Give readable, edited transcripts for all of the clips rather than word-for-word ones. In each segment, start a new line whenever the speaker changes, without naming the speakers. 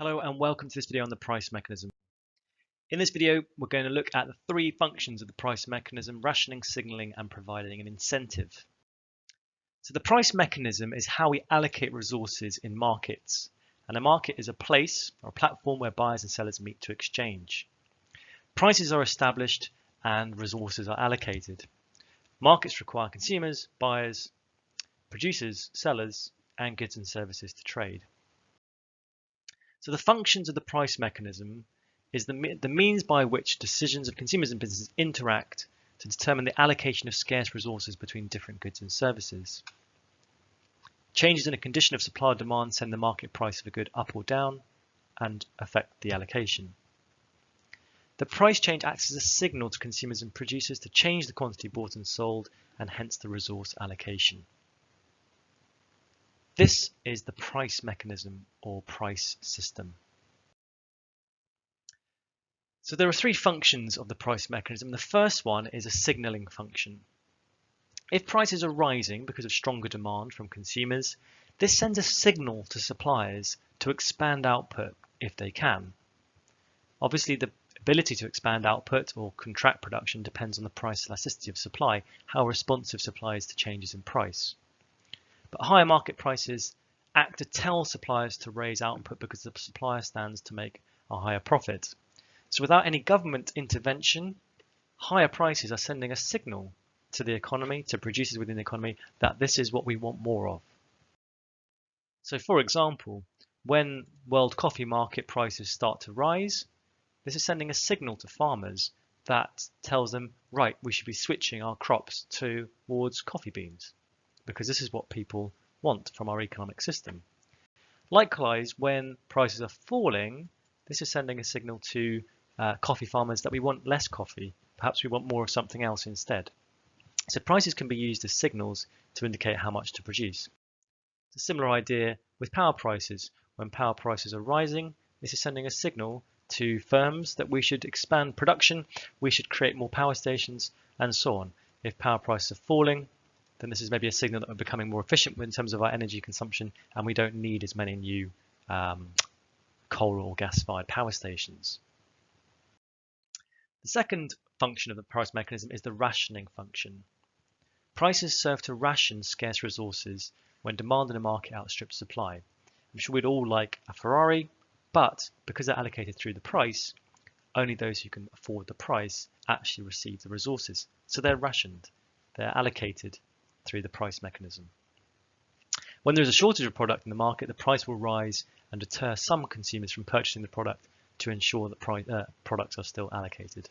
Hello and welcome to this video on the price mechanism. In this video, we're going to look at the three functions of the price mechanism: rationing, signaling, and providing an incentive. So the price mechanism is how we allocate resources in markets. And a market is a place or a platform where buyers and sellers meet to exchange. Prices are established and resources are allocated. Markets require consumers, buyers, producers, sellers, and goods and services to trade. So the functions of the price mechanism is the means by which decisions of consumers and businesses interact to determine the allocation of scarce resources between different goods and services. Changes in a condition of supply or demand send the market price of a good up or down and affect the allocation. The price change acts as a signal to consumers and producers to change the quantity bought and sold, and hence the resource allocation. This is the price mechanism or price system. So there are three functions of the price mechanism. The first one is a signaling function. If prices are rising because of stronger demand from consumers, this sends a signal to suppliers to expand output if they can. Obviously, the ability to expand output or contract production depends on the price elasticity of supply, how responsive supply is to changes in price. But higher market prices act to tell suppliers to raise output because the supplier stands to make a higher profit. So without any government intervention, higher prices are sending a signal to the economy, to producers within the economy, that this is what we want more of. So for example, when world coffee market prices start to rise, this is sending a signal to farmers that tells them, right, we should be switching our crops towards coffee beans, because this is what people want from our economic system. Likewise, when prices are falling, this is sending a signal to coffee farmers that we want less coffee. Perhaps we want more of something else instead. So prices can be used as signals to indicate how much to produce. It's a similar idea with power prices. When power prices are rising, this is sending a signal to firms that we should expand production, we should create more power stations, and so on. If power prices are falling, then this is maybe a signal that we're becoming more efficient in terms of our energy consumption, and we don't need as many new coal or gas-fired power stations. The second function of the price mechanism is the rationing function. Prices serve to ration scarce resources when demand in a market outstrips supply. I'm sure we'd all like a Ferrari, but because they're allocated through the price, only those who can afford the price actually receive the resources. So they're rationed, they're allocated through the price mechanism. When there is a shortage of product in the market, the price will rise and deter some consumers from purchasing the product to ensure that products are still allocated.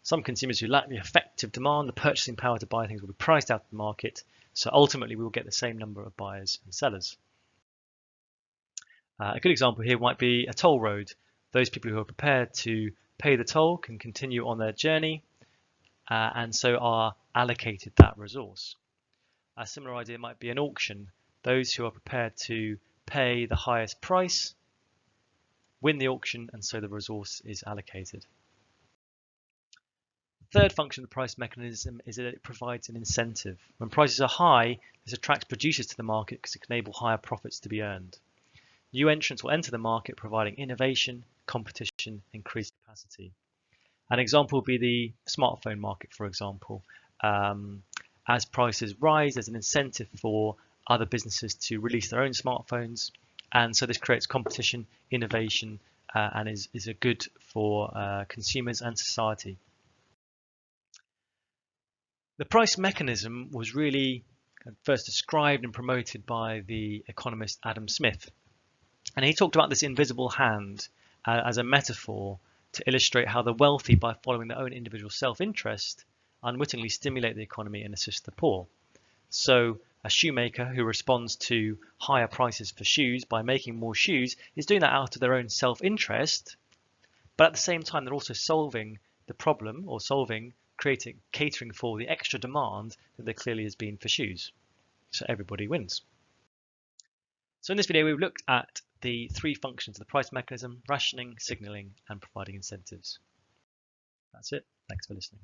Some consumers who lack the effective demand, the purchasing power to buy things, will be priced out of the market, so ultimately we will get the same number of buyers and sellers. A good example here might be a toll road. Those people who are prepared to pay the toll can continue on their journey and so are allocated that resource. A similar idea might be an auction. Those who are prepared to pay the highest price win the auction, and so the resource is allocated. The third function of the price mechanism is that it provides an incentive. When prices are high, this attracts producers to the market because it can enable higher profits to be earned. New entrants will enter the market, providing innovation, competition, increased capacity. An example would be the smartphone market, for example. As prices rise, there's an incentive for other businesses to release their own smartphones, and so this creates competition, innovation, and is a good for consumers and society. The price mechanism was really first described and promoted by the economist Adam Smith, and he talked about this invisible hand as a metaphor to illustrate how the wealthy, by following their own individual self-interest, unwittingly stimulate the economy and assist the poor. So a shoemaker who responds to higher prices for shoes by making more shoes is doing that out of their own self-interest, but at the same time they're also solving the problem, or catering for the extra demand that there clearly has been for shoes. So everybody wins. So in this video we've looked at the three functions of the price mechanism: rationing, signaling, and providing incentives. That's it. Thanks for listening.